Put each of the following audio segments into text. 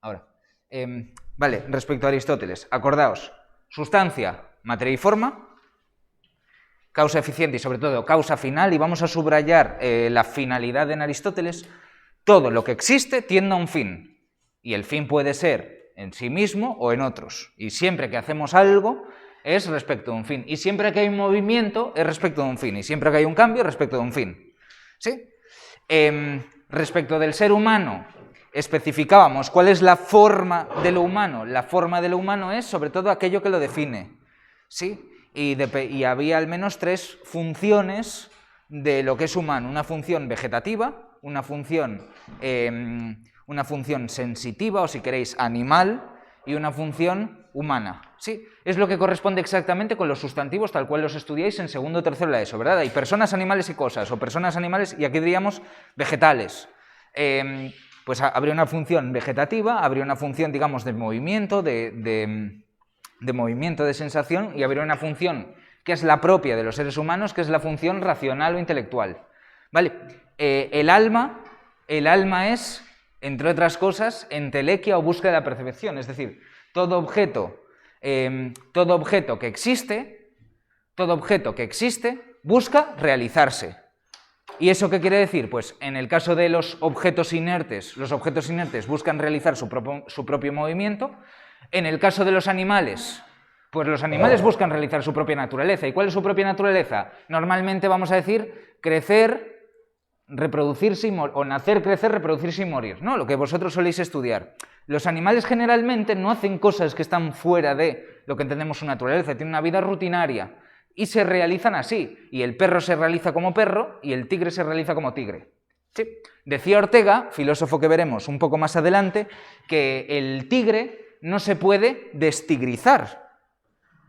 Ahora. Vale, respecto a Aristóteles, acordaos, sustancia, materia y forma, causa eficiente y sobre todo causa final, y vamos a subrayar la finalidad en Aristóteles. Todo lo que existe tiende a un fin, y el fin puede ser en sí mismo o en otros, y siempre que hacemos algo es respecto de un fin, y siempre que hay un movimiento es respecto de un fin, y siempre que hay un cambio es respecto de un fin. ¿Sí? Respecto del ser humano, especificábamos cuál es la forma de lo humano. La forma de lo humano es sobre todo aquello que lo define, ¿sí? Y había al menos 3 funciones de lo que es humano. Una función vegetativa, una función sensitiva, o si queréis, animal, y una función humana. ¿Sí? Es lo que corresponde exactamente con los sustantivos tal cual los estudiáis en segundo o tercero de la ESO, ¿verdad? Hay personas, animales y cosas, o personas, animales, y aquí diríamos vegetales. Pues habría una función vegetativa, habría una función, digamos, de movimiento, de movimiento, de sensación, y habría una función que es la propia de los seres humanos, que es la función racional o intelectual. ¿Vale? El alma es, entre otras cosas, entelequia o búsqueda de la percepción, es decir, todo objeto que existe busca realizarse. ¿Y eso qué quiere decir? Pues en el caso de los objetos inertes buscan realizar su propio movimiento. En el caso de los animales, pues los animales buscan realizar su propia naturaleza. ¿Y cuál es su propia naturaleza? Normalmente vamos a decir crecer, reproducirse o nacer, crecer, reproducirse y morir, ¿no? Lo que vosotros soléis estudiar. Los animales generalmente no hacen cosas que están fuera de lo que entendemos su naturaleza, tienen una vida rutinaria y se realizan así. Y el perro se realiza como perro y el tigre se realiza como tigre. ¿Sí? Decía Ortega, filósofo que veremos un poco más adelante, que el tigre no se puede destigrizar.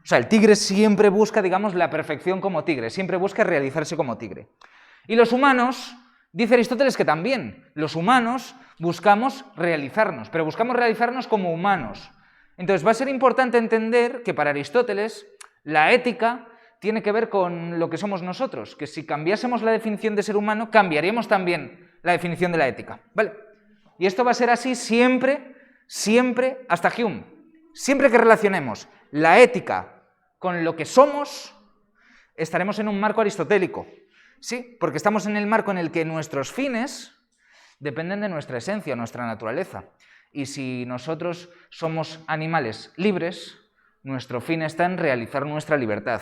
O sea, el tigre siempre busca, digamos, la perfección como tigre, siempre busca realizarse como tigre. Y los humanos, dice Aristóteles que también, los humanos buscamos realizarnos, pero buscamos realizarnos como humanos. Entonces va a ser importante entender que para Aristóteles la ética tiene que ver con lo que somos nosotros, que si cambiásemos la definición de ser humano, cambiaríamos también la definición de la ética. ¿Vale? Y esto va a ser así siempre, hasta Hume. Siempre que relacionemos la ética con lo que somos, estaremos en un marco aristotélico. Sí, porque estamos en el marco en el que nuestros fines dependen de nuestra esencia, nuestra naturaleza. Y si nosotros somos animales libres, nuestro fin está en realizar nuestra libertad.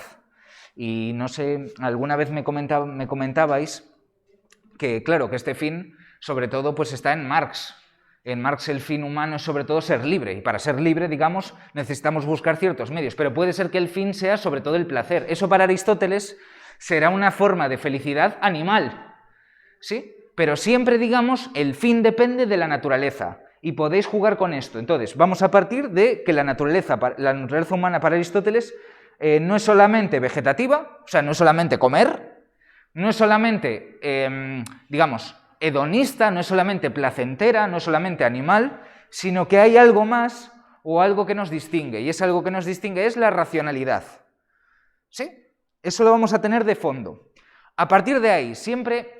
Y no sé, alguna vez me comentabais que, claro, que este fin, sobre todo, pues está en Marx. En Marx el fin humano es sobre todo ser libre, y para ser libre, digamos, necesitamos buscar ciertos medios, pero puede ser que el fin sea sobre todo el placer. Eso para Aristóteles será una forma de felicidad animal, ¿sí? Pero siempre, digamos, el fin depende de la naturaleza, y podéis jugar con esto. Entonces, vamos a partir de que la naturaleza humana para Aristóteles no es solamente vegetativa, o sea, no es solamente comer, no es solamente, digamos, hedonista, no es solamente placentera, no es solamente animal, sino que hay algo más o algo que nos distingue, y ese algo que nos distingue es la racionalidad. ¿Sí? Eso lo vamos a tener de fondo. A partir de ahí, siempre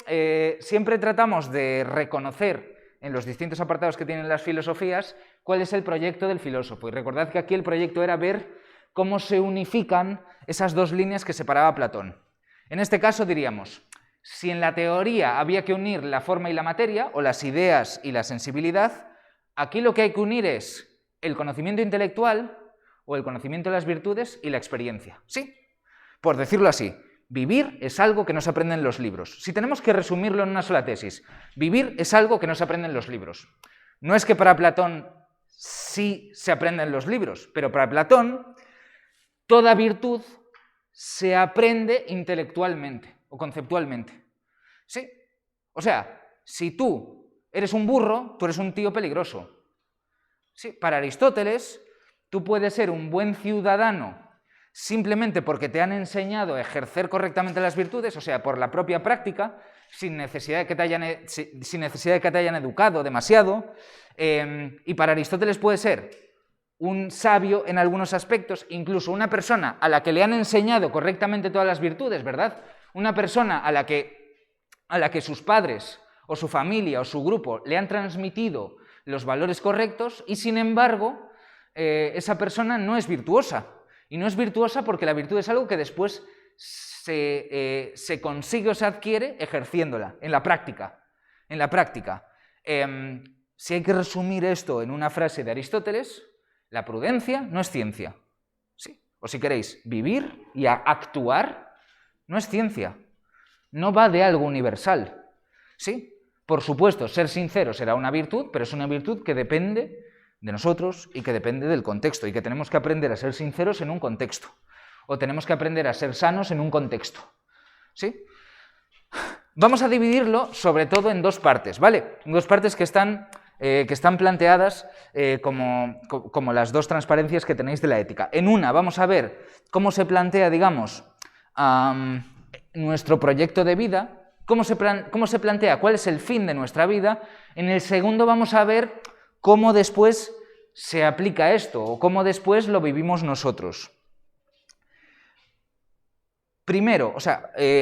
tratamos de reconocer en los distintos apartados que tienen las filosofías cuál es el proyecto del filósofo. Y recordad que aquí el proyecto era ver cómo se unifican esas 2 líneas que separaba Platón. En este caso diríamos, si en la teoría había que unir la forma y la materia, o las ideas y la sensibilidad, aquí lo que hay que unir es el conocimiento intelectual o el conocimiento de las virtudes y la experiencia. ¿Sí? Por decirlo así, vivir es algo que no se aprende en los libros. Si tenemos que resumirlo en una sola tesis, vivir es algo que no se aprende en los libros. No es que para Platón sí se aprenda en los libros, pero para Platón toda virtud se aprende intelectualmente o conceptualmente. ¿Sí? O sea, si tú eres un burro, tú eres un tío peligroso. ¿Sí? Para Aristóteles, tú puedes ser un buen ciudadano simplemente porque te han enseñado a ejercer correctamente las virtudes, o sea, por la propia práctica, sin necesidad de que te hayan educado demasiado, y para Aristóteles puede ser un sabio en algunos aspectos, incluso una persona a la que le han enseñado correctamente todas las virtudes, ¿verdad? Una persona a la que sus padres o su familia o su grupo le han transmitido los valores correctos y, sin embargo, esa persona no es virtuosa. Y no es virtuosa porque la virtud es algo que después se consigue o se adquiere ejerciéndola, en la práctica. Si hay que resumir esto en una frase de Aristóteles, la prudencia no es ciencia. ¿Sí? O si queréis, vivir y actuar no es ciencia. No va de algo universal. ¿Sí? Por supuesto, ser sincero será una virtud, pero es una virtud que depende de nosotros y que depende del contexto, y que tenemos que aprender a ser sinceros en un contexto, o tenemos que aprender a ser sanos en un contexto. ¿Sí? Vamos a dividirlo sobre todo en dos partes, ¿vale? En dos partes que están planteadas como las dos transparencias que tenéis de la ética. En una vamos a ver cómo se plantea, digamos, nuestro proyecto de vida, cómo se plantea cuál es el fin de nuestra vida. En el segundo vamos a ver cómo después se aplica esto, o cómo después lo vivimos nosotros. Primero,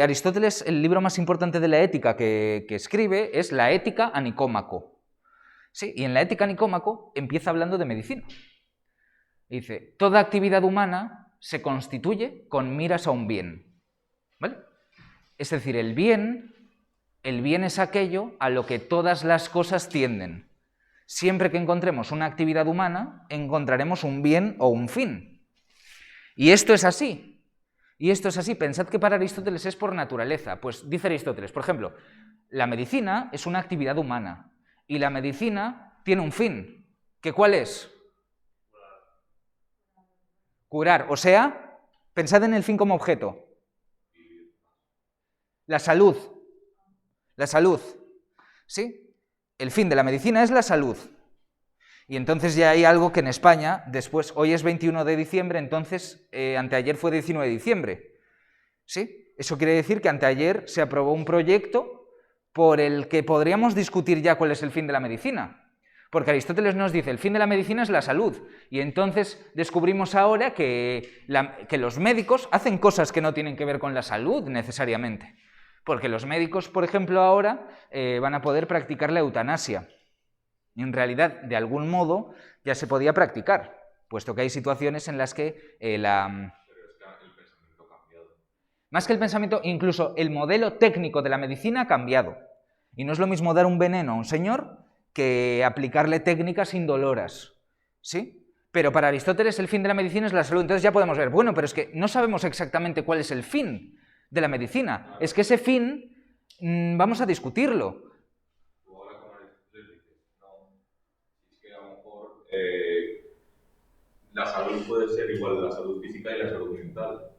Aristóteles, el libro más importante de la ética que escribe es la Ética a Nicómaco. ¿Sí? Y en la Ética a Nicómaco empieza hablando de medicina. Dice, toda actividad humana se constituye con miras a un bien. ¿Vale? Es decir, el bien es aquello a lo que todas las cosas tienden. Siempre que encontremos una actividad humana, encontraremos un bien o un fin. Y esto es así. Pensad que para Aristóteles es por naturaleza. Pues dice Aristóteles, por ejemplo, la medicina es una actividad humana y la medicina tiene un fin. ¿Que cuál es? Curar. O sea, pensad en el fin como objeto. La salud. ¿Sí? El fin de la medicina es la salud. Y entonces ya hay algo que en España, después, hoy es 21 de diciembre, entonces anteayer fue 19 de diciembre. ¿Sí? Eso quiere decir que anteayer se aprobó un proyecto por el que podríamos discutir ya cuál es el fin de la medicina. Porque Aristóteles nos dice, el fin de la medicina es la salud. Y entonces descubrimos ahora que los médicos hacen cosas que no tienen que ver con la salud necesariamente. Porque los médicos, por ejemplo, ahora van a poder practicar la eutanasia. Y en realidad, de algún modo, ya se podía practicar, puesto que hay situaciones en las que Pero es que el pensamiento ha cambiado. Más que el pensamiento, incluso el modelo técnico de la medicina ha cambiado. Y no es lo mismo dar un veneno a un señor que aplicarle técnicas indoloras. ¿Sí? Pero para Aristóteles el fin de la medicina es la salud. Entonces ya podemos ver, bueno, pero es que no sabemos exactamente cuál es el fin de la medicina. Es que ese fin vamos a discutirlo. Tú ahora con Aristóteles dices, no, es que a lo mejor la salud puede ser igual la salud física y la salud mental.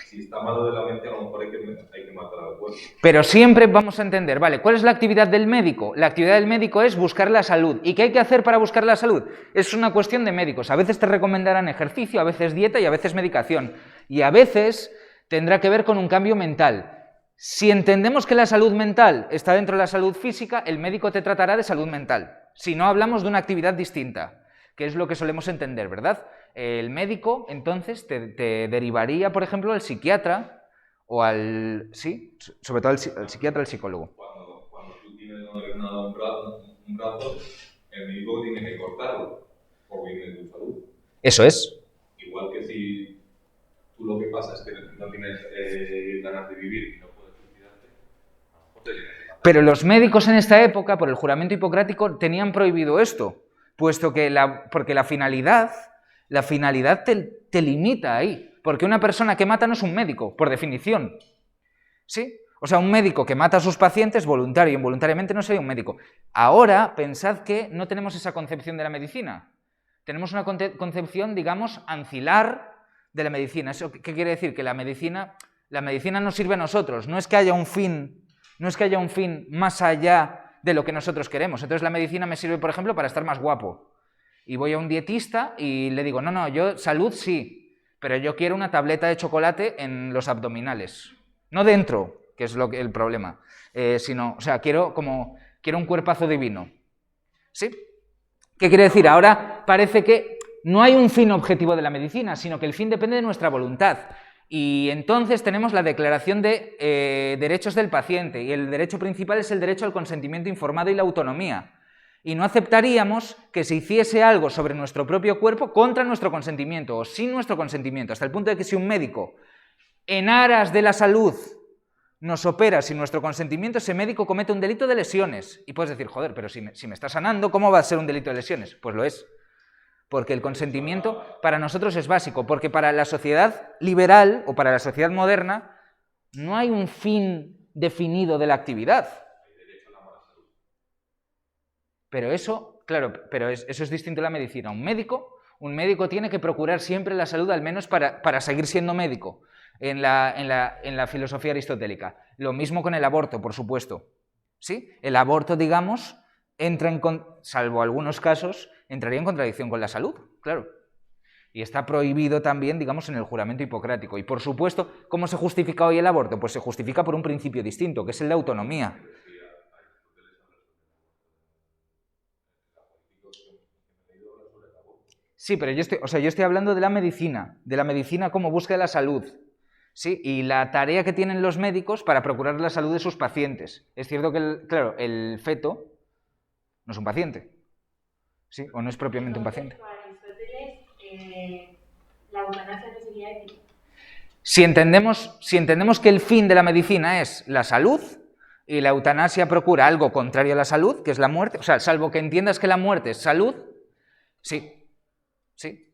Si está malo de la mente, a lo mejor hay que matar al cuerpo. Pero siempre vamos a entender, ¿vale? ¿Cuál es la actividad del médico? La actividad del médico es buscar la salud. ¿Y qué hay que hacer para buscar la salud? Es una cuestión de médicos. A veces te recomendarán ejercicio, a veces dieta y a veces medicación. Y a veces tendrá que ver con un cambio mental. Si entendemos que la salud mental está dentro de la salud física, el médico te tratará de salud mental. Si no, hablamos de una actividad distinta, que es lo que solemos entender, ¿verdad? El médico, entonces, te derivaría, por ejemplo, al psiquiatra o al... Sí, sobre todo al psiquiatra, al psicólogo. Cuando tú tienes una lesionada un brazo, el médico tiene que cortarlo por bien de tu salud. Eso es. Igual que si tú lo que pasa es que no tienes ganas de vivir y no puedes suicidarte, a lo mejor te tienes que matar. Pero los médicos en esta época, por el juramento hipocrático, tenían prohibido esto, puesto que porque la finalidad te limita ahí. Porque una persona que mata no es un médico, por definición. ¿Sí? O sea, un médico que mata a sus pacientes, voluntario o involuntariamente, no sería un médico. Ahora, pensad que no tenemos esa concepción de la medicina. Tenemos una concepción, digamos, ancilar de la medicina. ¿Eso qué quiere decir? Que la medicina nos sirve a nosotros. No es que haya un fin más allá de lo que nosotros queremos. Entonces la medicina me sirve, por ejemplo, para estar más guapo. Y voy a un dietista y le digo, no, yo salud sí, pero yo quiero una tableta de chocolate en los abdominales. No dentro, que es el problema, sino, o sea, quiero un cuerpazo divino. ¿Sí? ¿Qué quiere decir? Ahora parece que no hay un fin objetivo de la medicina, sino que el fin depende de nuestra voluntad. Y entonces tenemos la Declaración de Derechos del Paciente, y el derecho principal es el derecho al consentimiento informado y la autonomía. Y no aceptaríamos que se hiciese algo sobre nuestro propio cuerpo contra nuestro consentimiento o sin nuestro consentimiento, hasta el punto de que si un médico, en aras de la salud, nos opera sin nuestro consentimiento, ese médico comete un delito de lesiones. Y puedes decir, joder, pero si me está sanando, ¿cómo va a ser un delito de lesiones? Pues lo es. Porque el consentimiento para nosotros es básico, porque para la sociedad liberal o para la sociedad moderna no hay un fin definido de la actividad. Pero eso, claro, eso es distinto a la medicina. Un médico tiene que procurar siempre la salud, al menos para seguir siendo médico, en la filosofía aristotélica. Lo mismo con el aborto, por supuesto. ¿Sí? El aborto, digamos, salvo algunos casos, entraría en contradicción con la salud, claro. Y está prohibido también, digamos, en el juramento hipocrático. Y, por supuesto, ¿cómo se justifica hoy el aborto? Pues se justifica por un principio distinto, que es el de autonomía. Sí, pero yo estoy hablando de la medicina como búsqueda de la salud, ¿sí? Y la tarea que tienen los médicos para procurar la salud de sus pacientes. Es cierto que, el feto no es un paciente, ¿sí? O no es propiamente un paciente. La eutanasia no sería ética. Si entendemos que el fin de la medicina es la salud y la eutanasia procura algo contrario a la salud, que es la muerte, o sea, salvo que entiendas que la muerte es salud, sí. Sí.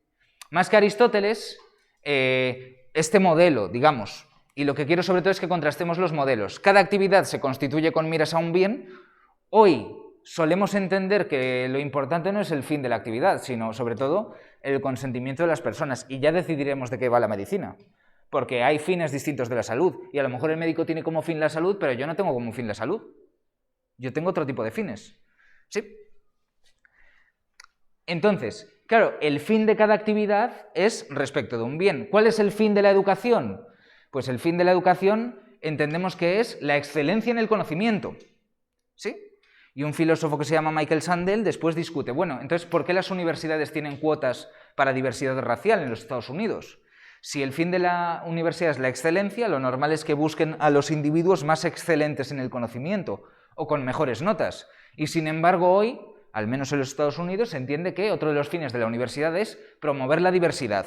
Más que Aristóteles, este modelo, digamos, y lo que quiero sobre todo es que contrastemos los modelos. Cada actividad se constituye con miras a un bien. Hoy solemos entender que lo importante no es el fin de la actividad, sino sobre todo el consentimiento de las personas, y ya decidiremos de qué va la medicina, porque hay fines distintos de la salud, y a lo mejor el médico tiene como fin la salud, pero yo no tengo como fin la salud. Yo tengo otro tipo de fines. ¿Sí? Entonces, claro, el fin de cada actividad es respecto de un bien. ¿Cuál es el fin de la educación? Pues el fin de la educación entendemos que es la excelencia en el conocimiento, ¿sí? Y un filósofo que se llama Michael Sandel después discute, bueno, entonces, ¿por qué las universidades tienen cuotas para diversidad racial en los Estados Unidos? Si el fin de la universidad es la excelencia, lo normal es que busquen a los individuos más excelentes en el conocimiento o con mejores notas. Y sin embargo, hoy, al menos en los Estados Unidos, se entiende que otro de los fines de la universidad es promover la diversidad.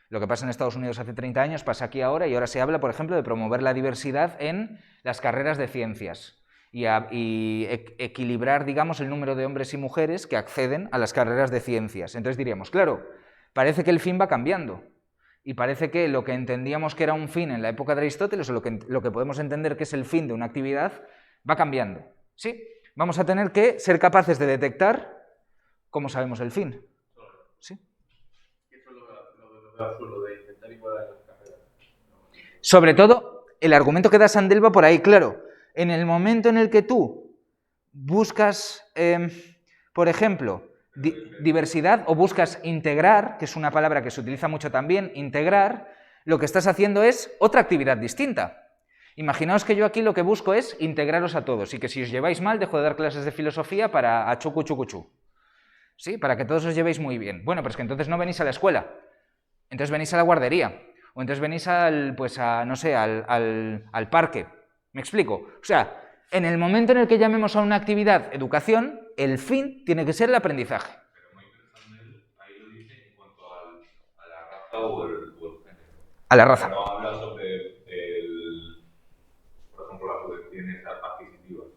Lo que pasa en Estados Unidos hace 30 años pasa aquí ahora, y ahora se habla, por ejemplo, de promover la diversidad en las carreras de ciencias y equilibrar, digamos, el número de hombres y mujeres que acceden a las carreras de ciencias. Entonces diríamos, claro, parece que el fin va cambiando, y parece que lo que entendíamos que era un fin en la época de Aristóteles, o lo que podemos entender que es el fin de una actividad, va cambiando, ¿sí? Vamos a tener que ser capaces de detectar cómo sabemos el fin. ¿Sí? Sobre todo, el argumento que da Sandel va por ahí, claro. En el momento en el que tú buscas, por ejemplo, diversidad o buscas integrar, que es una palabra que se utiliza mucho también, integrar, lo que estás haciendo es otra actividad distinta. Imaginaos que yo aquí lo que busco es integraros a todos y que si os lleváis mal dejo de dar clases de filosofía para a chucu chucu chu. ¿Sí? Para que todos os llevéis muy bien. Bueno, pero es que entonces no venís a la escuela, entonces venís a la guardería, o entonces venís al parque. ¿Me explico? O sea, en el momento en el que llamemos a una actividad educación, el fin tiene que ser el aprendizaje. Pero Michael Sandel ahí lo dice en cuanto a la raza o el género. A la raza. No habla sobre por ejemplo, las subvenciones adquisitivas.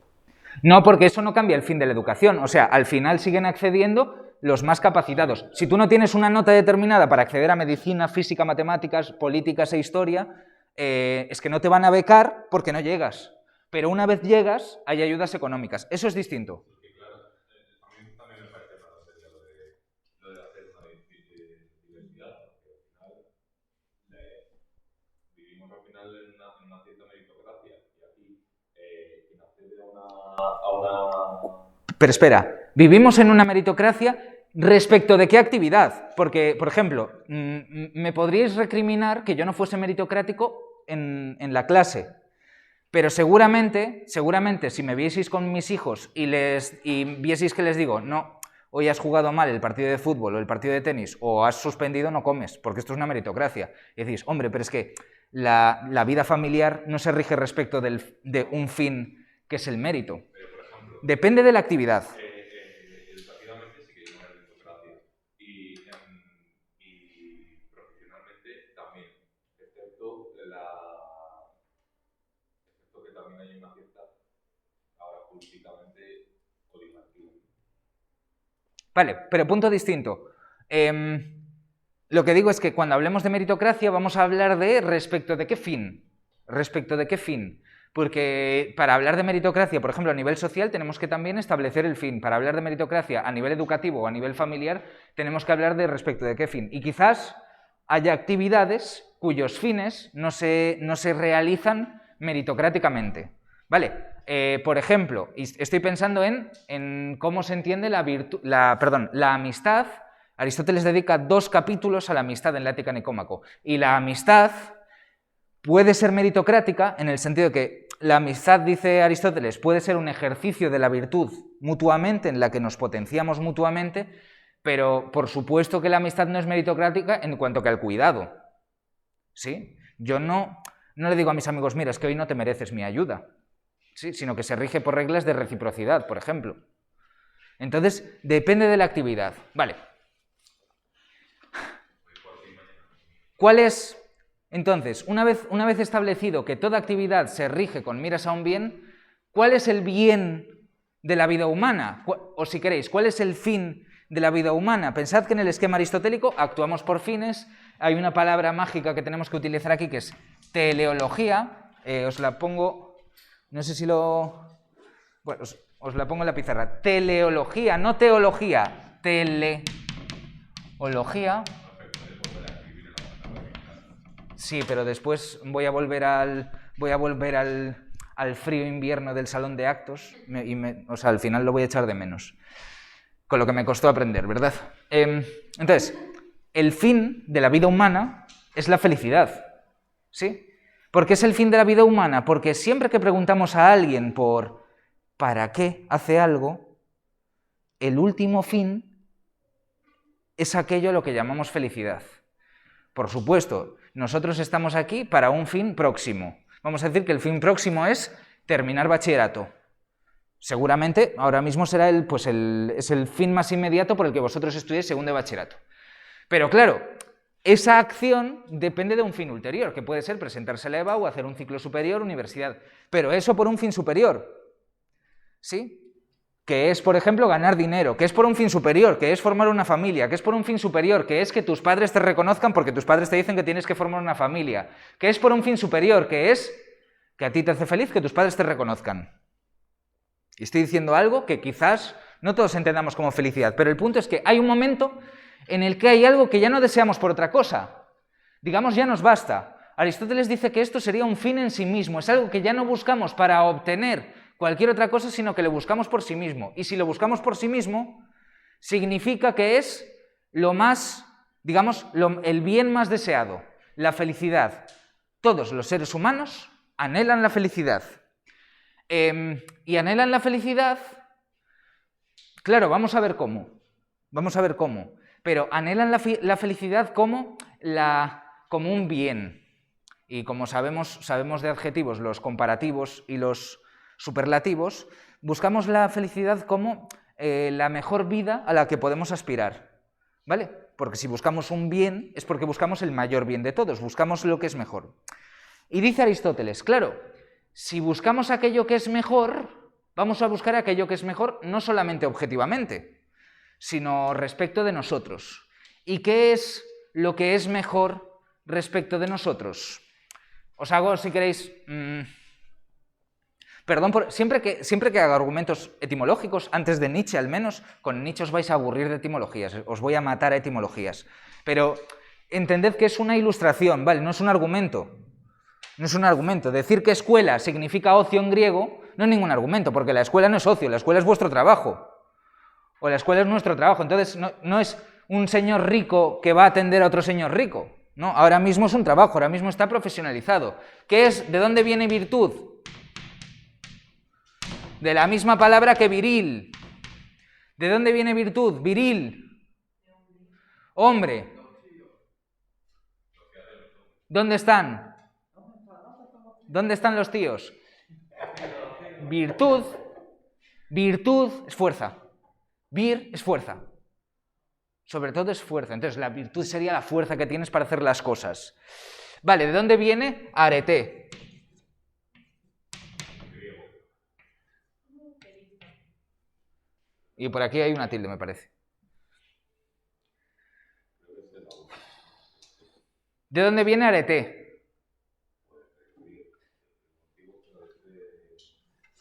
No, porque eso no cambia el fin de la educación. O sea, al final siguen accediendo los más capacitados. Si tú no tienes una nota determinada para acceder a medicina, física, matemáticas, políticas e historia, es que no te van a becar porque no llegas. Pero una vez llegas, hay ayudas económicas. Eso es distinto. Porque claro, a mí también me parece una tontería lo de hacer una diversidad, porque al final vivimos al final en una cierta meritocracia y aquí quien accede a una... Pero espera, vivimos en una meritocracia respecto de qué actividad, porque, por ejemplo, me podríais recriminar que yo no fuese meritocrático en la clase, pero seguramente, si me vieseis con mis hijos y vieseis que les digo, no, hoy has jugado mal el partido de fútbol o el partido de tenis, o has suspendido, no comes, porque esto es una meritocracia, y decís, hombre, pero es que la vida familiar no se rige respecto de un fin que es el mérito. Pero, por ejemplo, depende de la actividad. lingüísticamente codificativo. Vale, pero punto distinto. Lo que digo es que cuando hablemos de meritocracia vamos a hablar de respecto de qué fin. Respecto de qué fin. Porque para hablar de meritocracia, por ejemplo, a nivel social, tenemos que también establecer el fin. Para hablar de meritocracia a nivel educativo o a nivel familiar, tenemos que hablar de respecto de qué fin. Y quizás haya actividades cuyos fines no se realizan meritocráticamente. ¿Vale? Por ejemplo, estoy pensando en cómo se entiende la amistad. Aristóteles dedica 2 capítulos a la amistad en la Ética Nicómaco. Y la amistad puede ser meritocrática en el sentido de que la amistad, dice Aristóteles, puede ser un ejercicio de la virtud mutuamente, en la que nos potenciamos mutuamente, pero por supuesto que la amistad no es meritocrática en cuanto que al cuidado. ¿Sí? Yo no le digo a mis amigos, mira, es que hoy no te mereces mi ayuda, ¿sí? Sino que se rige por reglas de reciprocidad, por ejemplo. Entonces, depende de la actividad. Vale. ¿Cuál es? Entonces, una vez establecido que toda actividad se rige con miras a un bien, ¿cuál es el bien de la vida humana? O si queréis, ¿cuál es el fin de la vida humana? Pensad que en el esquema aristotélico actuamos por fines. Hay una palabra mágica que tenemos que utilizar aquí que es teleología. Os la pongo, no sé si lo... Bueno, os la pongo en la pizarra. Teleología, no teología, teleología. Sí, pero después voy a volver al frío invierno del salón de actos o sea, al final lo voy a echar de menos. Con lo que me costó aprender, ¿verdad? Entonces, el fin de la vida humana es la felicidad, ¿sí? ¿Por qué es el fin de la vida humana? Porque siempre que preguntamos a alguien por ¿para qué hace algo?, el último fin es aquello a lo que llamamos felicidad. Por supuesto, nosotros estamos aquí para un fin próximo. Vamos a decir que el fin próximo es terminar bachillerato. Seguramente ahora mismo será es el fin más inmediato por el que vosotros estudiéis segundo de bachillerato. Pero claro, esa acción depende de un fin ulterior, que puede ser presentarse a la EBAU o hacer un ciclo superior, universidad. Pero eso por un fin superior, ¿sí? Que es, por ejemplo, ganar dinero, que es por un fin superior, que es formar una familia, que es por un fin superior, que es que tus padres te reconozcan porque tus padres te dicen que tienes que formar una familia, que es por un fin superior, que es que a ti te hace feliz que tus padres te reconozcan. Y estoy diciendo algo que quizás no todos entendamos como felicidad, pero el punto es que hay un momento en el que hay algo que ya no deseamos por otra cosa. Digamos, ya nos basta. Aristóteles dice que esto sería un fin en sí mismo, es algo que ya no buscamos para obtener cualquier otra cosa, sino que lo buscamos por sí mismo. Y si lo buscamos por sí mismo, significa que es lo más, digamos, el bien más deseado, la felicidad. Todos los seres humanos anhelan la felicidad. Y anhelan la felicidad, claro, vamos a ver cómo. Pero anhelan la felicidad como un bien. Y como sabemos de adjetivos, los comparativos y los superlativos, buscamos la felicidad como la mejor vida a la que podemos aspirar, ¿vale? Porque si buscamos un bien es porque buscamos el mayor bien de todos, buscamos lo que es mejor. Y dice Aristóteles, claro, si buscamos aquello que es mejor, vamos a buscar aquello que es mejor no solamente objetivamente, sino respecto de nosotros. ¿Y qué es lo que es mejor respecto de nosotros? Os hago, si queréis... Perdón, siempre que haga argumentos etimológicos, antes de Nietzsche al menos, con Nietzsche os vais a aburrir de etimologías, os voy a matar a etimologías. Pero entended que es una ilustración, ¿vale? No es un argumento. No es un argumento. Decir que escuela significa ocio en griego no es ningún argumento, porque la escuela no es ocio, la escuela es vuestro trabajo. O la escuela es nuestro trabajo. Entonces no es un señor rico que va a atender a otro señor rico. No, ahora mismo es un trabajo, ahora mismo está profesionalizado. ¿Qué es? ¿De dónde viene virtud? De la misma palabra que viril. ¿De dónde viene virtud? Viril. Hombre. ¿Dónde están? ¿Dónde están los tíos? Virtud es fuerza. Vir es fuerza. Sobre todo es fuerza. Entonces la virtud sería la fuerza que tienes para hacer las cosas. Vale, ¿de dónde viene? Arete. Y por aquí hay una tilde, me parece. ¿De dónde viene arete?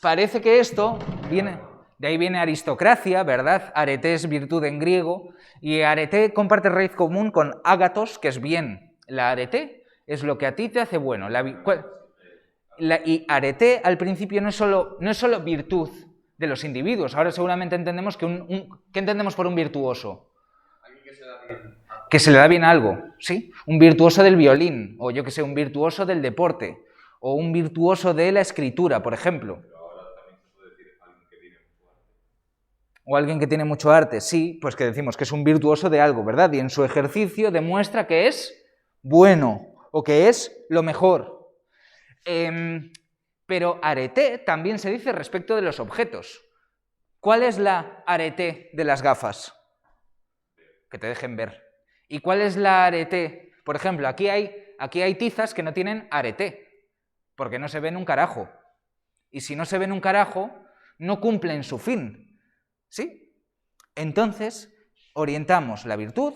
Parece que esto viene... De ahí viene aristocracia, ¿verdad? Arete es virtud en griego. Y arete comparte raíz común con ágatos, que es bien. La arete es lo que a ti te hace bueno. Y arete al principio no es solo virtud de los individuos. Ahora seguramente entendemos que ¿qué entendemos por un virtuoso? Que se le da bien algo, ¿sí? Un virtuoso del violín, o yo que sé, un virtuoso del deporte, o un virtuoso de la escritura, por ejemplo. O alguien que tiene mucho arte, sí, pues que decimos que es un virtuoso de algo, ¿verdad? Y en su ejercicio demuestra que es bueno, o que es lo mejor. Pero arete también se dice respecto de los objetos. ¿Cuál es la arete de las gafas? Que te dejen ver. ¿Y cuál es la arete? Por ejemplo, aquí hay tizas que no tienen arete, porque no se ven un carajo. Y si no se ven un carajo, no cumplen su fin. ¿Sí? Entonces, orientamos la virtud,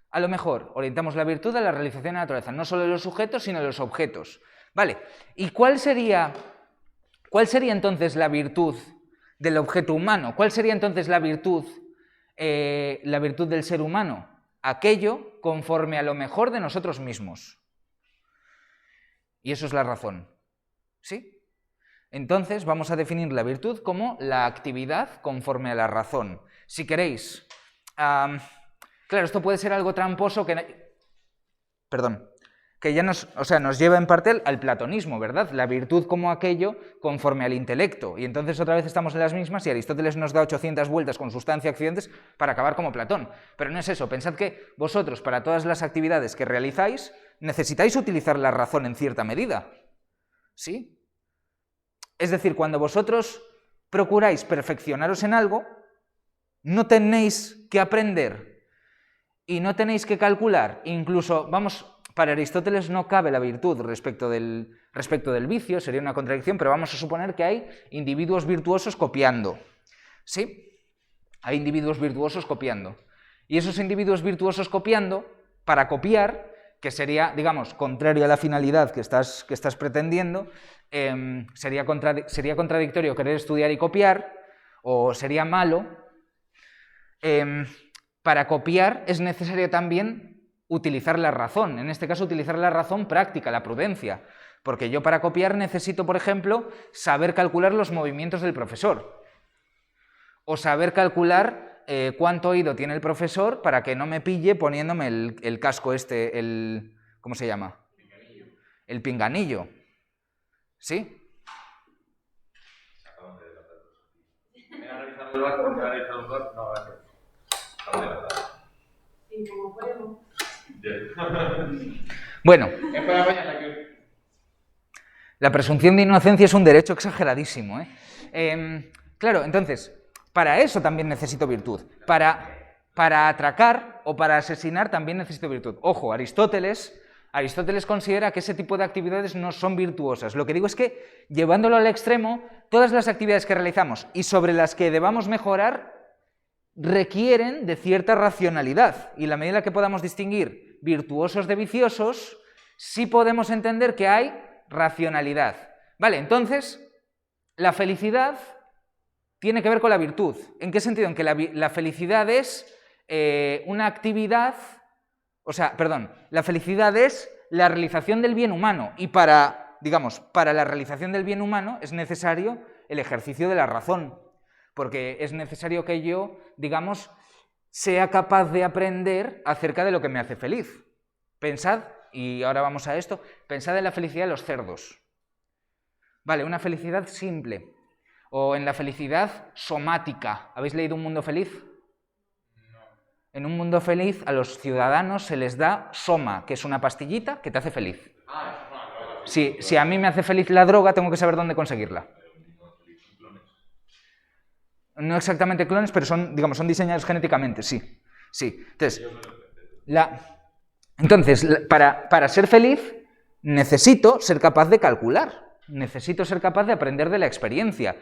a lo mejor, orientamos la virtud a la realización de la naturaleza, no solo de los sujetos, sino de los objetos. Vale, ¿y cuál sería entonces la virtud del objeto humano? ¿Cuál sería entonces la virtud del ser humano? Aquello conforme a lo mejor de nosotros mismos. Y eso es la razón. ¿Sí? Entonces vamos a definir la virtud como la actividad conforme a la razón. Si queréis, claro, esto puede ser algo tramposo que ya nos lleva en parte al platonismo, ¿verdad? La virtud como aquello conforme al intelecto. Y entonces otra vez estamos en las mismas y Aristóteles nos da 800 vueltas con sustancia y accidentes para acabar como Platón. Pero no es eso, pensad que vosotros para todas las actividades que realizáis necesitáis utilizar la razón en cierta medida. ¿Sí? Es decir, cuando vosotros procuráis perfeccionaros en algo, no tenéis que aprender y no tenéis que calcular. Incluso, para Aristóteles no cabe la virtud respecto del vicio, sería una contradicción, pero vamos a suponer que hay individuos virtuosos copiando. ¿Sí? Hay individuos virtuosos copiando. Y esos individuos virtuosos copiando, para copiar, que sería, digamos, contrario a la finalidad que estás pretendiendo, sería contradictorio querer estudiar y copiar, o sería malo. Para copiar es necesario también utilizar la razón, en este caso utilizar la razón práctica, la prudencia, porque yo para copiar necesito, por ejemplo, saber calcular los movimientos del profesor, o saber calcular cuánto oído tiene el profesor para que no me pille poniéndome el casco ¿cómo se llama? El pinganillo. ¿Sí? Bueno, la presunción de inocencia es un derecho exageradísimo, ¿eh? Claro, entonces, para eso también necesito virtud. Para atracar o para asesinar también necesito virtud. Ojo, Aristóteles considera que ese tipo de actividades no son virtuosas. Lo que digo es que, llevándolo al extremo, todas las actividades que realizamos y sobre las que debamos mejorar requieren de cierta racionalidad. Y la medida en la que podamos distinguir virtuosos de viciosos, sí podemos entender que hay racionalidad. Vale, entonces, la felicidad tiene que ver con la virtud. ¿En qué sentido? En que la felicidad es una actividad... la felicidad es la realización del bien humano y para la realización del bien humano es necesario el ejercicio de la razón, porque es necesario que yo, sea capaz de aprender acerca de lo que me hace feliz. Pensad, y ahora vamos a esto, pensad en la felicidad de los cerdos. Vale, una felicidad simple, o en la felicidad somática. ¿Habéis leído Un mundo feliz? En Un mundo feliz a los ciudadanos se les da soma, que es una pastillita que te hace feliz. Si a mí me hace feliz la droga, tengo que saber dónde conseguirla. No exactamente clones, pero son diseñados genéticamente, sí. Entonces, para ser feliz necesito ser capaz de calcular. necesito ser capaz de aprender de la experiencia.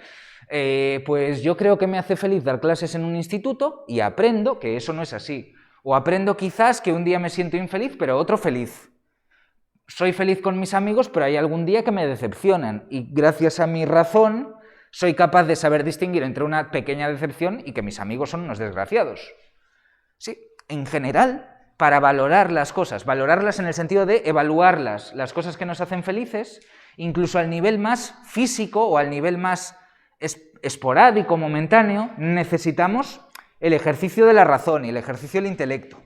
Pues yo creo que me hace feliz dar clases en un instituto y aprendo que eso no es así. O aprendo quizás que un día me siento infeliz, pero otro feliz. Soy feliz con mis amigos, pero hay algún día que me decepcionan. Y gracias a mi razón, soy capaz de saber distinguir entre una pequeña decepción y que mis amigos son unos desgraciados. Sí, en general, para valorar las cosas, valorarlas en el sentido de evaluarlas, las cosas que nos hacen felices, incluso al nivel más físico o al nivel más esporádico, momentáneo, necesitamos el ejercicio de la razón y el ejercicio del intelecto.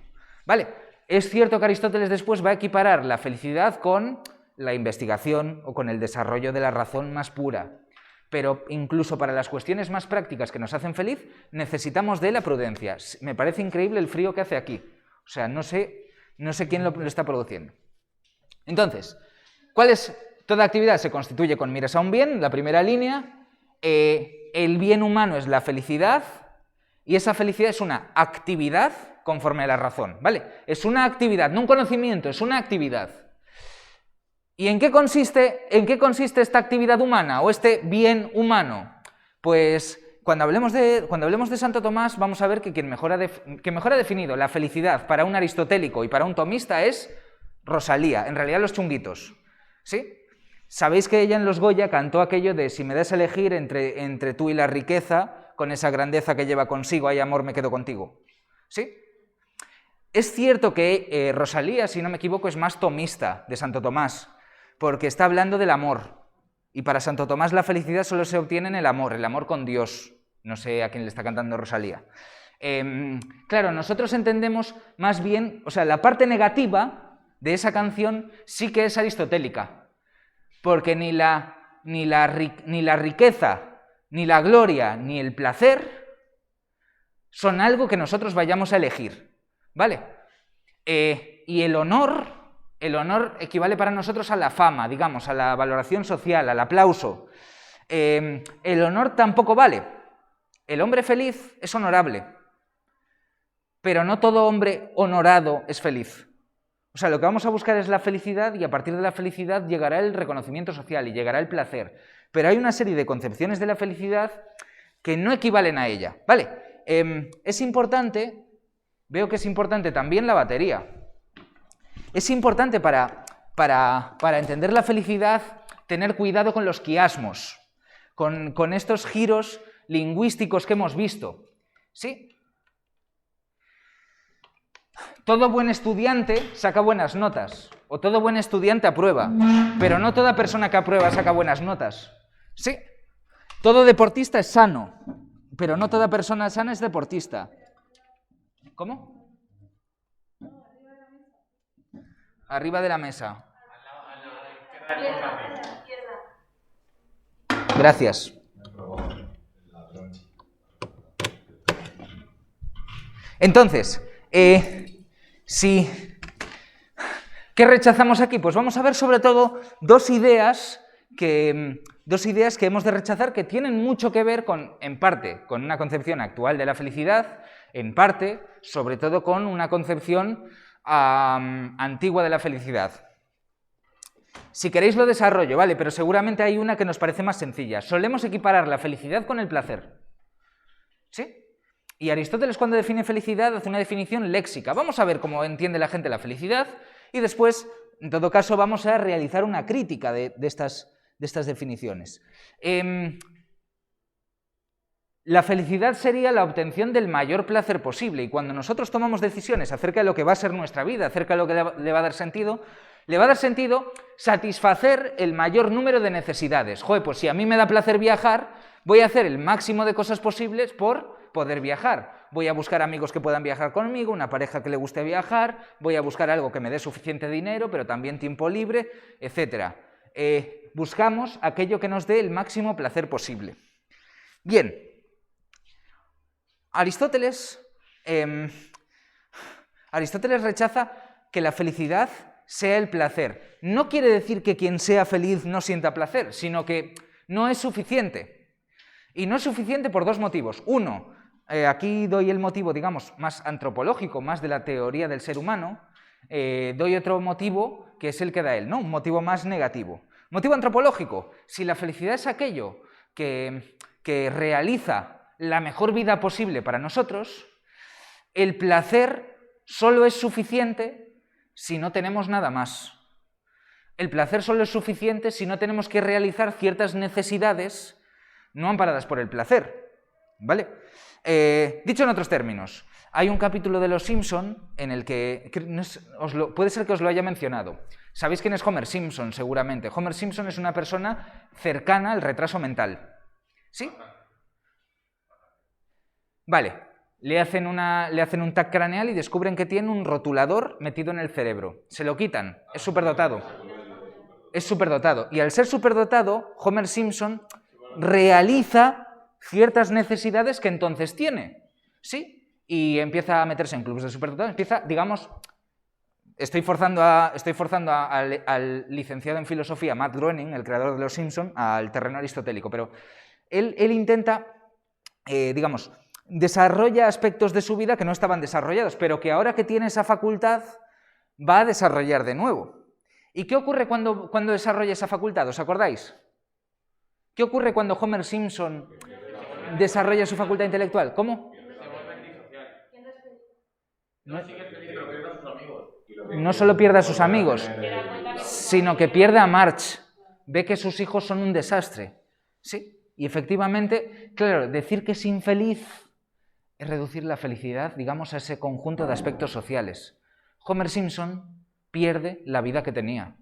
¿Vale? Es cierto que Aristóteles después va a equiparar la felicidad con la investigación o con el desarrollo de la razón más pura, pero incluso para las cuestiones más prácticas que nos hacen feliz, necesitamos de la prudencia. Me parece increíble el frío que hace aquí. O sea, no sé quién lo está produciendo. Entonces, toda actividad se constituye con miras a un bien, la primera línea. El bien humano es la felicidad y esa felicidad es una actividad conforme a la razón, ¿vale? Es una actividad, no un conocimiento, es una actividad. ¿Y en qué consiste esta actividad humana o este bien humano? Pues cuando hablemos de Santo Tomás vamos a ver que quien mejor ha definido la felicidad para un aristotélico y para un tomista es Rosalía, en realidad los chunguitos, ¿sí? Sabéis que ella en Los Goya cantó aquello de si me das a elegir entre tú y la riqueza, con esa grandeza que lleva consigo, ay amor, me quedo contigo, ¿sí? Es cierto que Rosalía, si no me equivoco, es más tomista de Santo Tomás, porque está hablando del amor, y para Santo Tomás la felicidad solo se obtiene en el amor con Dios. No sé a quién le está cantando Rosalía. Claro, nosotros entendemos más bien, o sea, la parte negativa de esa canción sí que es aristotélica, porque ni la riqueza, ni la gloria, ni el placer son algo que nosotros vayamos a elegir, ¿vale? Y el honor equivale para nosotros a la fama, digamos, a la valoración social, al aplauso. El honor tampoco vale. El hombre feliz es honorable, pero no todo hombre honorado es feliz. O sea, lo que vamos a buscar es la felicidad y a partir de la felicidad llegará el reconocimiento social y llegará el placer. Pero hay una serie de concepciones de la felicidad que no equivalen a ella, ¿vale? Es importante, veo que es importante también la batería. Es importante para entender la felicidad tener cuidado con los quiasmos, con estos giros lingüísticos que hemos visto, ¿sí? Todo buen estudiante saca buenas notas, o todo buen estudiante aprueba, pero no toda persona que aprueba saca buenas notas, ¿sí? Todo deportista es sano, pero no toda persona sana es deportista. ¿Cómo? Arriba de la mesa. Gracias. Entonces, ¿qué rechazamos aquí? Pues vamos a ver sobre todo dos ideas que hemos de rechazar que tienen mucho que ver en parte, con una concepción actual de la felicidad, en parte, sobre todo con una concepción antigua de la felicidad. Si queréis lo desarrollo, ¿vale? Pero seguramente hay una que nos parece más sencilla. Solemos equiparar la felicidad con el placer, ¿sí? Y Aristóteles, cuando define felicidad, hace una definición léxica. Vamos a ver cómo entiende la gente la felicidad y después, en todo caso, vamos a realizar una crítica de estas definiciones. La felicidad sería la obtención del mayor placer posible y cuando nosotros tomamos decisiones acerca de lo que va a ser nuestra vida, acerca de lo que le va a dar sentido satisfacer el mayor número de necesidades. Joder, pues si a mí me da placer viajar, voy a hacer el máximo de cosas posibles por poder viajar. Voy a buscar amigos que puedan viajar conmigo, una pareja que le guste viajar, voy a buscar algo que me dé suficiente dinero, pero también tiempo libre, etc. Buscamos aquello que nos dé el máximo placer posible. Bien, Aristóteles rechaza que la felicidad sea el placer. No quiere decir que quien sea feliz no sienta placer, sino que no es suficiente. Y no es suficiente por dos motivos. Uno, aquí doy el motivo, digamos, más antropológico, más de la teoría del ser humano. Doy otro motivo que es el que da él, ¿no? Un motivo más negativo. Motivo antropológico. Si la felicidad es aquello que realiza la mejor vida posible para nosotros, el placer solo es suficiente si no tenemos nada más. El placer solo es suficiente si no tenemos que realizar ciertas necesidades no amparadas por el placer, ¿vale? Dicho en otros términos, hay un capítulo de Los Simpson en el que puede ser que os lo haya mencionado. Sabéis quién es Homer Simpson, seguramente. Homer Simpson es una persona cercana al retraso mental. ¿Sí? Vale. Le hacen un TAC craneal y descubren que tiene un rotulador metido en el cerebro. Se lo quitan. Es superdotado. Es superdotado. Y al ser superdotado, Homer Simpson realiza ciertas necesidades que entonces tiene. ¿Sí? Y empieza a meterse en clubes de superdotados. Empieza, digamos... Estoy forzando al licenciado en filosofía Matt Groening, el creador de Los Simpson, al terreno aristotélico, pero él intenta, digamos, desarrolla aspectos de su vida que no estaban desarrollados, pero que ahora que tiene esa facultad va a desarrollar de nuevo. ¿Y qué ocurre cuando desarrolla esa facultad? ¿Os acordáis? ¿Qué ocurre cuando Homer Simpson desarrolla su facultad intelectual? ¿Cómo? No solo pierde a sus amigos, sino que pierde a Marge. Ve que sus hijos son un desastre. Sí, y efectivamente, claro, decir que es infeliz es reducir la felicidad, digamos, a ese conjunto de aspectos sociales. Homer Simpson pierde la vida que tenía.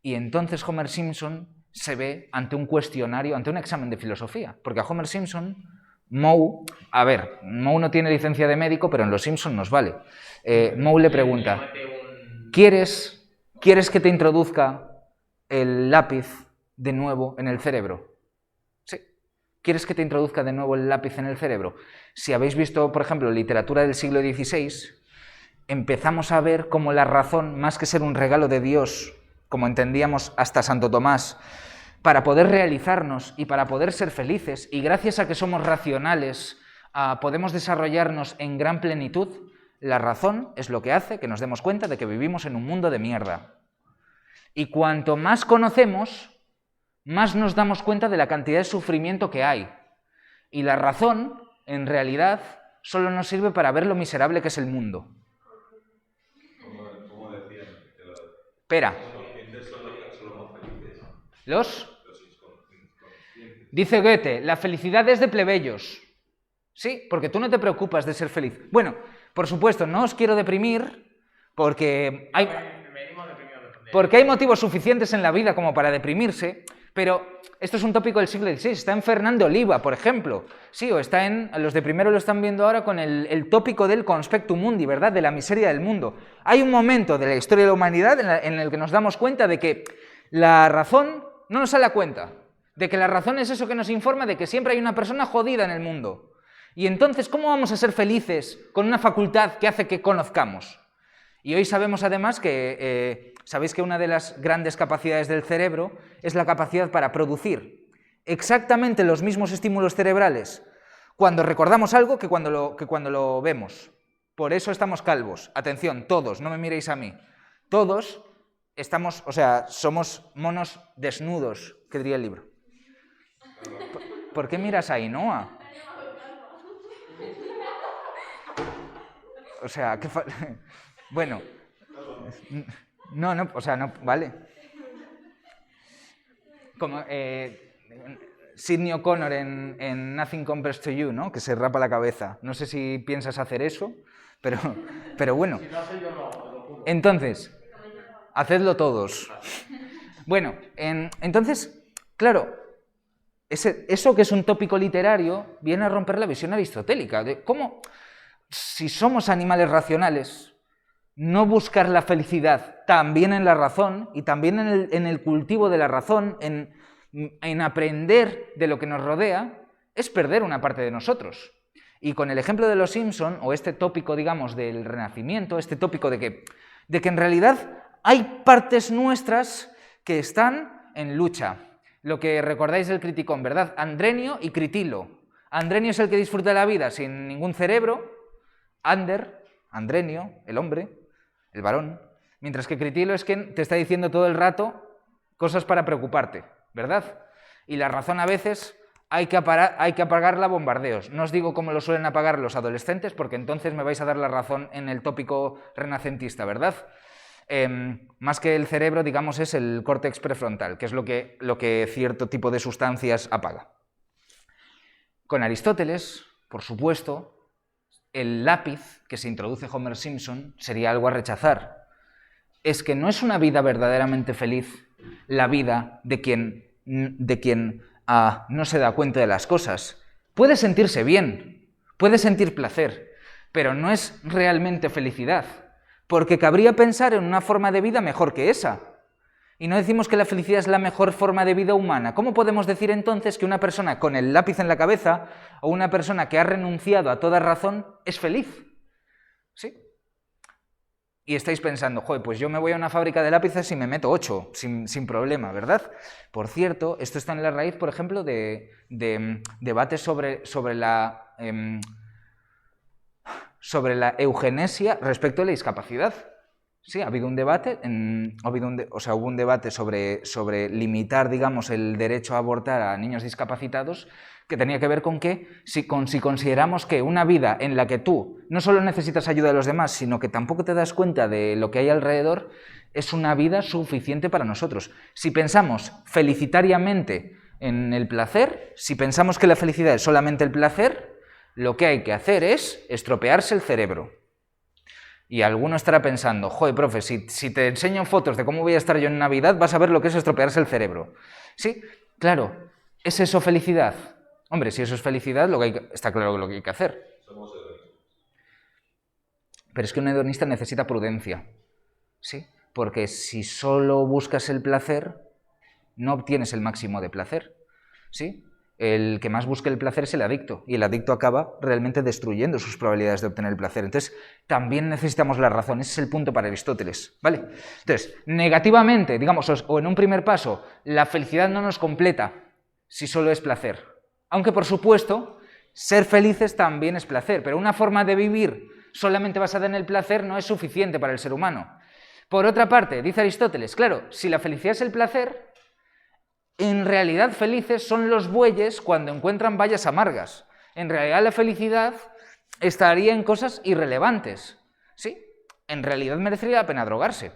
Y entonces Homer Simpson se ve ante un cuestionario, ante un examen de filosofía. Porque a Homer Simpson, Moe no tiene licencia de médico, pero en Los Simpson nos vale. Moe le pregunta, ¿quieres que te introduzca el lápiz de nuevo en el cerebro? Sí. ¿Quieres que te introduzca de nuevo el lápiz en el cerebro? Si habéis visto, por ejemplo, literatura del siglo XVI, empezamos a ver cómo la razón, más que ser un regalo de Dios, como entendíamos hasta Santo Tomás, para poder realizarnos y para poder ser felices, y gracias a que somos racionales, podemos desarrollarnos en gran plenitud, la razón es lo que hace que nos demos cuenta de que vivimos en un mundo de mierda. Y cuanto más conocemos, más nos damos cuenta de la cantidad de sufrimiento que hay. Y la razón, en realidad, solo nos sirve para ver lo miserable que es el mundo. Como decían, Espera. ¿Los? Dice Goethe, la felicidad es de plebeyos. Sí, porque tú no te preocupas de ser feliz. Bueno, por supuesto, no os quiero deprimir porque hay motivos suficientes en la vida como para deprimirse, pero esto es un tópico del siglo XVI. Está en Fernán de Oliva, por ejemplo. Sí, o está en... Los de primero lo están viendo ahora con el tópico del conspectum mundi, ¿verdad? De la miseria del mundo. Hay un momento de la historia de la humanidad en el que nos damos cuenta de que la razón no nos sale a cuenta. De que la razón es eso que nos informa de que siempre hay una persona jodida en el mundo. Y entonces, ¿cómo vamos a ser felices con una facultad que hace que conozcamos? Y hoy sabemos además que, sabéis que una de las grandes capacidades del cerebro es la capacidad para producir exactamente los mismos estímulos cerebrales cuando recordamos algo que cuando lo vemos. Por eso estamos calvos. Atención, todos, no me miréis a mí. Todos estamos, somos monos desnudos, que diría el libro. ¿Por qué miras a Ainhoa? Bueno, no, vale. Como Sidney O'Connor en Nothing Compares to You, ¿no? Que se rapa la cabeza. No sé si piensas hacer eso, pero bueno. Entonces, hacedlo todos. Bueno, entonces, claro, eso que es un tópico literario viene a romper la visión aristotélica de cómo, si somos animales racionales, no buscar la felicidad también en la razón y también en el cultivo de la razón, en aprender de lo que nos rodea, es perder una parte de nosotros. Y con el ejemplo de Los Simpson, o este tópico, digamos, del renacimiento, este tópico de que en realidad hay partes nuestras que están en lucha. Lo que recordáis del Criticón, ¿verdad? Andrenio y Critilo. Andrenio es el que disfruta de la vida sin ningún cerebro, Andrenio, el hombre, el varón, mientras que Critilo es quien te está diciendo todo el rato cosas para preocuparte, ¿verdad? Y la razón a veces hay que apagarla a bombardeos. No os digo cómo lo suelen apagar los adolescentes, porque entonces me vais a dar la razón en el tópico renacentista, ¿verdad? Más que el cerebro, digamos, es el córtex prefrontal, que es lo que cierto tipo de sustancias apaga. Con Aristóteles, por supuesto, el lápiz que se introduce Homer Simpson sería algo a rechazar. Es que no es una vida verdaderamente feliz la vida de quien no se da cuenta de las cosas. Puede sentirse bien, puede sentir placer, pero no es realmente felicidad, porque cabría pensar en una forma de vida mejor que esa. Y no decimos que la felicidad es la mejor forma de vida humana. ¿Cómo podemos decir entonces que una persona con el lápiz en la cabeza o una persona que ha renunciado a toda razón es feliz? ¿Sí? Y estáis pensando, joder, pues yo me voy a una fábrica de lápices y me meto 8, sin problema, ¿verdad? Por cierto, esto está en la raíz, por ejemplo, de debates sobre la eugenesia respecto a la discapacidad. Sí, ha habido un debate, hubo un debate sobre limitar, digamos, el derecho a abortar a niños discapacitados, que tenía que ver con que si consideramos que una vida en la que tú no solo necesitas ayuda de los demás, sino que tampoco te das cuenta de lo que hay alrededor, es una vida suficiente para nosotros. Si pensamos felicitariamente en el placer, si pensamos que la felicidad es solamente el placer, lo que hay que hacer es estropearse el cerebro. Y alguno estará pensando, joder, profe, si te enseño fotos de cómo voy a estar yo en Navidad, vas a ver lo que es estropearse el cerebro. Sí, claro, ¿es eso felicidad? Hombre, si eso es felicidad, está claro lo que hay que hacer. Somos hedonistas. Pero es que un hedonista necesita prudencia, ¿sí? Porque si solo buscas el placer, no obtienes el máximo de placer, ¿sí? El que más busque el placer es el adicto, y el adicto acaba realmente destruyendo sus probabilidades de obtener el placer. Entonces, también necesitamos la razón. Ese es el punto para Aristóteles, ¿vale? Entonces, negativamente, digamos, o en un primer paso, la felicidad no nos completa si solo es placer. Aunque, por supuesto, ser felices también es placer, pero una forma de vivir solamente basada en el placer no es suficiente para el ser humano. Por otra parte, dice Aristóteles, claro, si la felicidad es el placer, en realidad felices son los bueyes cuando encuentran bayas amargas. En realidad la felicidad estaría en cosas irrelevantes. ¿Sí? En realidad merecería la pena drogarse.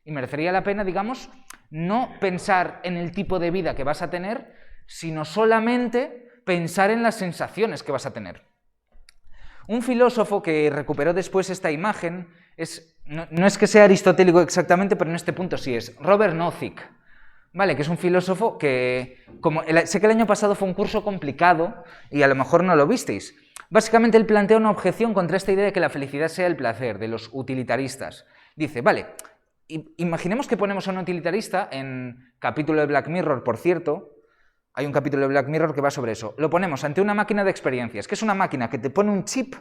Y merecería la pena, digamos, no pensar en el tipo de vida que vas a tener, sino solamente pensar en las sensaciones que vas a tener. Un filósofo que recuperó después esta imagen, no es que sea aristotélico exactamente, pero en este punto sí es, Robert Nozick. Vale, que es un filósofo que, sé que el año pasado fue un curso complicado y a lo mejor no lo visteis. Básicamente él plantea una objeción contra esta idea de que la felicidad sea el placer, de los utilitaristas. Dice, vale, imaginemos que ponemos a un utilitarista en capítulo de Black Mirror, por cierto, hay un capítulo de Black Mirror que va sobre eso. Lo ponemos ante una máquina de experiencias, que es una máquina que te pone un chip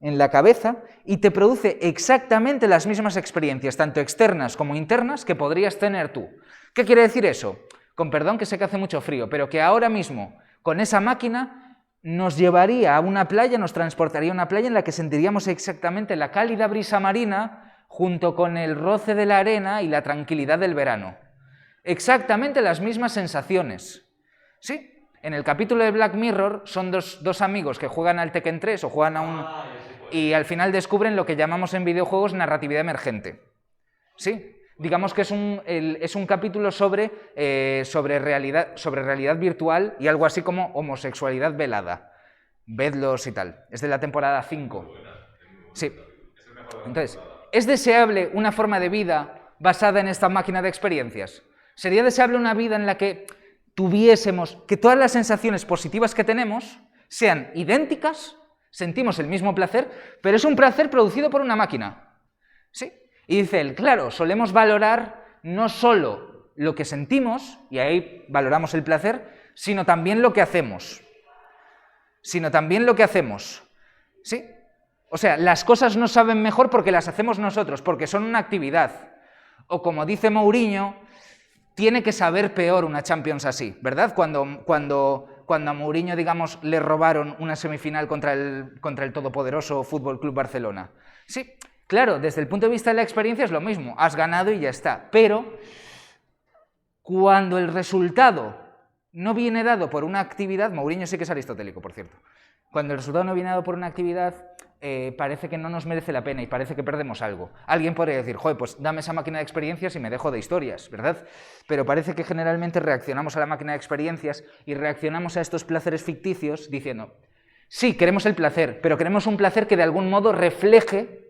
en la cabeza y te produce exactamente las mismas experiencias, tanto externas como internas, que podrías tener tú. ¿Qué quiere decir eso? Con perdón que sé que hace mucho frío, pero que ahora mismo, con esa máquina, nos llevaría a una playa, nos transportaría a una playa en la que sentiríamos exactamente la cálida brisa marina junto con el roce de la arena y la tranquilidad del verano. Exactamente las mismas sensaciones. ¿Sí? En el capítulo de Black Mirror son dos amigos que juegan al Tekken 3 o juegan a un... y al final descubren lo que llamamos en videojuegos narratividad emergente. ¿Sí? Digamos que es un capítulo sobre realidad virtual y algo así como homosexualidad velada. Vedlos y tal. Es de la temporada 5. Sí. Entonces, ¿es deseable una forma de vida basada en esta máquina de experiencias? ¿Sería deseable una vida en la que tuviésemos que todas las sensaciones positivas que tenemos sean idénticas, sentimos el mismo placer, pero es un placer producido por una máquina? ¿Sí? Y dice él, claro, solemos valorar no solo lo que sentimos, y ahí valoramos el placer, sino también lo que hacemos. ¿Sí? O sea, las cosas no saben mejor porque las hacemos nosotros, porque son una actividad. O como dice Mourinho, tiene que saber peor una Champions así, ¿verdad? Cuando a Mourinho, digamos, le robaron una semifinal contra el todopoderoso Fútbol Club Barcelona. Sí, claro, desde el punto de vista de la experiencia es lo mismo, has ganado y ya está, pero Cuando el resultado no viene dado por una actividad, Mourinho sí que es aristotélico, por cierto, cuando el resultado no viene dado por una actividad, parece que no nos merece la pena y parece que perdemos algo. Alguien podría decir, joder, pues dame esa máquina de experiencias y me dejo de historias, ¿verdad? Pero parece que generalmente reaccionamos a la máquina de experiencias y reaccionamos a estos placeres ficticios diciendo, sí, queremos el placer, pero queremos un placer que de algún modo refleje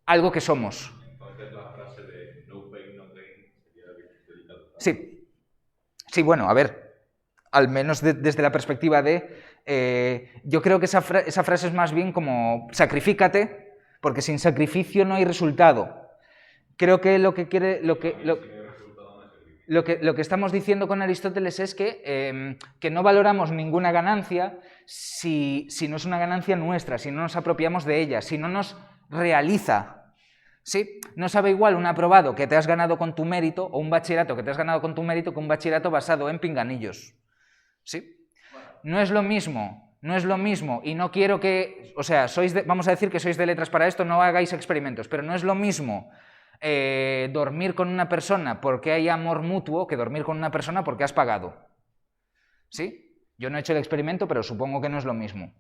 algo que somos. Entonces la frase de no pain, no gain sería delicada. Sí, sí, bueno, a ver, al menos desde la perspectiva de... yo creo que esa frase es más bien como sacrifícate, porque sin sacrificio no hay resultado. Creo que lo que quiere... Lo que estamos diciendo con Aristóteles es que no valoramos ninguna ganancia si no es una ganancia nuestra, si no nos apropiamos de ella, si no nos realiza. ¿Sí? No sabe igual un aprobado que te has ganado con tu mérito o un bachillerato que te has ganado con tu mérito que un bachillerato basado en pinganillos. ¿Sí? No es lo mismo, no es lo mismo, y no quiero que, o sea, vamos a decir que sois de letras para esto, no hagáis experimentos, pero no es lo mismo dormir con una persona porque hay amor mutuo que dormir con una persona porque has pagado. ¿Sí? Yo no he hecho el experimento, pero supongo que no es lo mismo.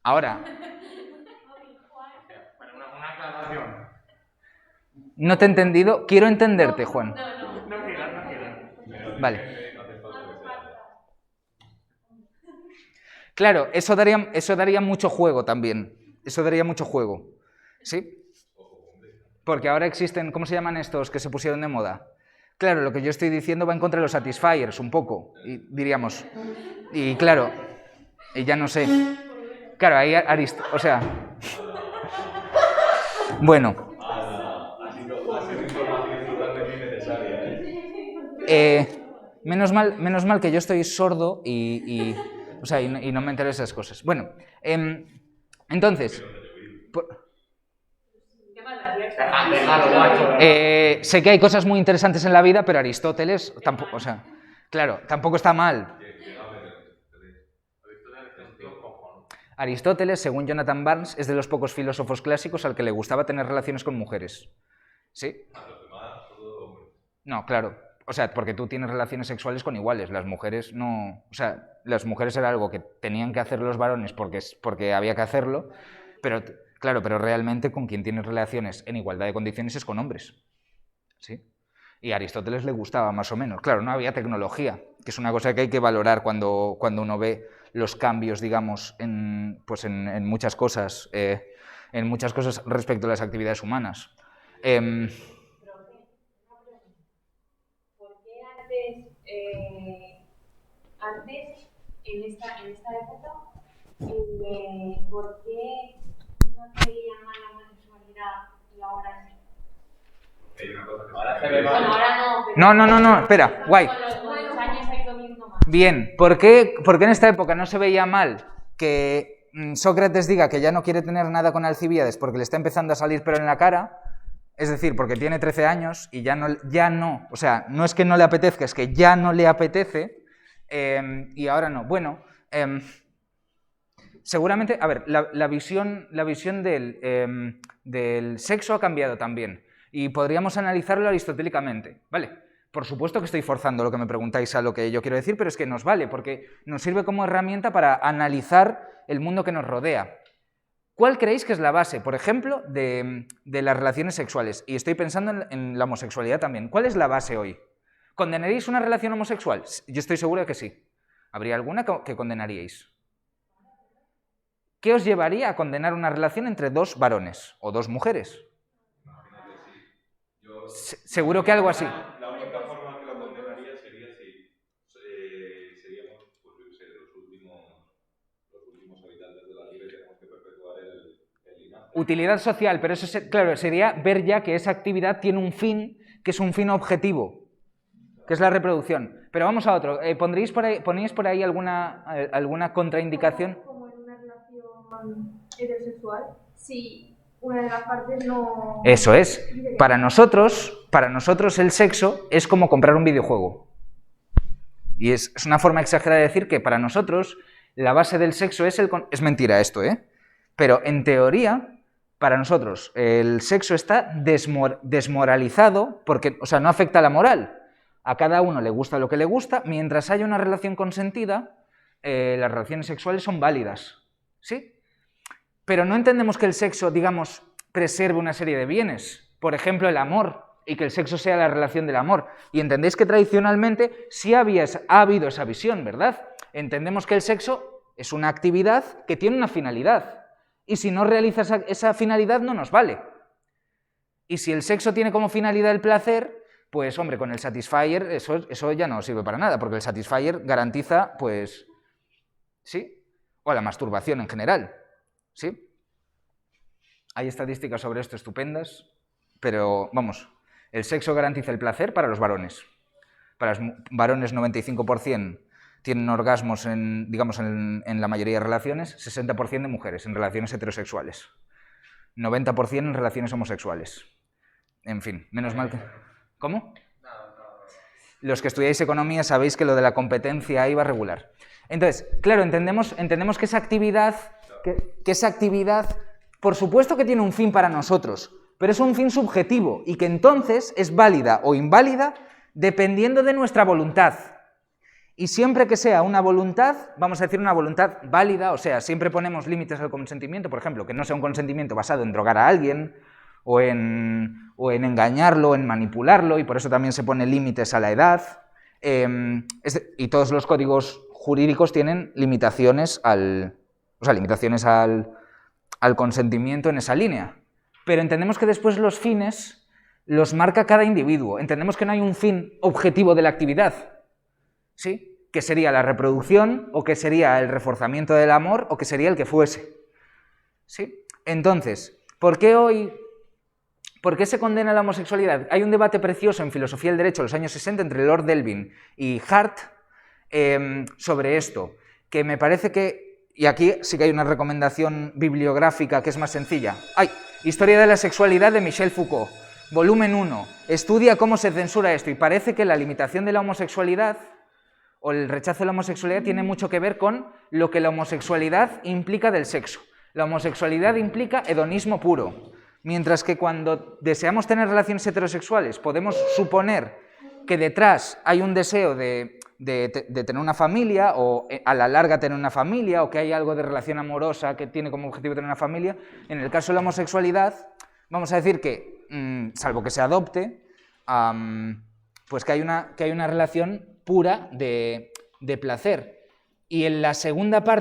Ahora... Una aclaración. No te he entendido, quiero entenderte, Juan. No quieras. Vale. Claro, eso daría mucho juego también. Eso daría mucho juego. ¿Sí? Porque ahora existen, ¿cómo se llaman estos que se pusieron de moda? Claro, lo que yo estoy diciendo va en contra de los satisfiers, un poco, y diríamos. Y claro, y ya no sé. Claro, ahí o sea... Bueno. Ha sido información totalmente innecesaria, Menos mal que yo estoy sordo y no me entero de esas cosas. Bueno, entonces... sé que hay cosas muy interesantes en la vida, pero Aristóteles tampoco, o sea, claro, tampoco está mal. Aristóteles, según Jonathan Barnes, es de los pocos filósofos clásicos al que le gustaba tener relaciones con mujeres. ¿Sí? No, claro. O sea, porque tú tienes relaciones sexuales con iguales, las mujeres no... O sea, las mujeres era algo que tenían que hacer los varones porque había que hacerlo, pero claro, pero realmente con quien tienes relaciones en igualdad de condiciones es con hombres. ¿Sí? Y a Aristóteles le gustaba más o menos. Claro, no había tecnología, que es una cosa que hay que valorar cuando uno ve los cambios, digamos, en muchas cosas respecto a las actividades humanas. Antes, en esta época, ¿por qué no se veía mal la homosexualidad y ahora sí? Ahora se ve mal. Bueno, ahora no. No, espera, guay. Con los años ha ido viendo más. Bien, ¿por qué en esta época no se veía mal que Sócrates diga que ya no quiere tener nada con Alcibíades porque le está empezando a salir pelo en la cara? Es decir, porque tiene 13 años y ya no, o sea, no es que no le apetezca, es que ya no le apetece y ahora no. Bueno, seguramente, a ver, la visión del sexo ha cambiado también y podríamos analizarlo aristotélicamente, ¿vale? Por supuesto que estoy forzando lo que me preguntáis a lo que yo quiero decir, pero es que nos vale, porque nos sirve como herramienta para analizar el mundo que nos rodea. ¿Cuál creéis que es la base, por ejemplo, de las relaciones sexuales? Y estoy pensando en la homosexualidad también. ¿Cuál es la base hoy? ¿Condenaríais una relación homosexual? Yo estoy seguro de que sí. ¿Habría alguna que condenaríais? ¿Qué os llevaría a condenar una relación entre dos varones o dos mujeres? Seguro que algo así. La única forma que lo condenaría sería si seríamos, pues yo qué sé, los últimos habitantes de la Tierra y tenemos que perpetuar el linaje. Utilidad social, pero eso, claro, sería ver ya que esa actividad tiene un fin, que es un fin objetivo, que es la reproducción. Pero vamos a otro. ¿Ponéis por ahí alguna contraindicación? Como en una relación heterosexual, si una de las partes no... Eso es. Para nosotros el sexo es como comprar un videojuego. Y es una forma exagerada de decir que para nosotros la base del sexo es mentira esto, ¿eh? Pero en teoría para nosotros el sexo está desmoralizado porque, o sea, no afecta a la moral. A cada uno le gusta lo que le gusta, mientras haya una relación consentida, las relaciones sexuales son válidas, ¿sí? Pero no entendemos que el sexo, digamos, preserve una serie de bienes, por ejemplo, el amor, y que el sexo sea la relación del amor. Y entendéis que tradicionalmente sí ha habido esa visión, ¿verdad? Entendemos que el sexo es una actividad que tiene una finalidad, y si no realiza esa finalidad no nos vale. Y si el sexo tiene como finalidad el placer, pues hombre, con el Satisfyer eso ya no sirve para nada, porque el Satisfyer garantiza, pues, ¿sí? O la masturbación en general, ¿sí? Hay estadísticas sobre esto estupendas, pero vamos, el sexo garantiza el placer para los varones. Para los varones 95% tienen orgasmos digamos, en la mayoría de relaciones, 60% de mujeres en relaciones heterosexuales, 90% en relaciones homosexuales. En fin, menos mal que... ¿Cómo? Los que estudiáis economía sabéis que lo de la competencia ahí va regular. Entonces, claro, entendemos que esa actividad, por supuesto que tiene un fin para nosotros, pero es un fin subjetivo y que entonces es válida o inválida dependiendo de nuestra voluntad. Y siempre que sea una voluntad, vamos a decir una voluntad válida, o sea, siempre ponemos límites al consentimiento, por ejemplo, que no sea un consentimiento basado en drogar a alguien, o en engañarlo, en manipularlo, y por eso también se pone límites a la edad, y todos los códigos jurídicos tienen limitaciones al consentimiento en esa línea. Pero entendemos que después los fines los marca cada individuo, entendemos que no hay un fin objetivo de la actividad, ¿sí? Que sería la reproducción, o que sería el reforzamiento del amor, o que sería el que fuese, ¿sí? Entonces, ¿por qué se condena la homosexualidad? Hay un debate precioso en filosofía del derecho de los años 60 entre Lord Kelvin y Hart sobre esto, que me parece que, y aquí sí que hay una recomendación bibliográfica que es más sencilla. Historia de la sexualidad de Michel Foucault, volumen 1, estudia cómo se censura esto, y parece que la limitación de la homosexualidad o el rechazo de la homosexualidad tiene mucho que ver con lo que la homosexualidad implica del sexo. La homosexualidad implica hedonismo puro. Mientras que cuando deseamos tener relaciones heterosexuales podemos suponer que detrás hay un deseo de tener una familia, o a la larga tener una familia, o que hay algo de relación amorosa que tiene como objetivo tener una familia, en el caso de la homosexualidad vamos a decir que, salvo que se adopte, pues que hay una relación pura de placer. Y en la segunda parte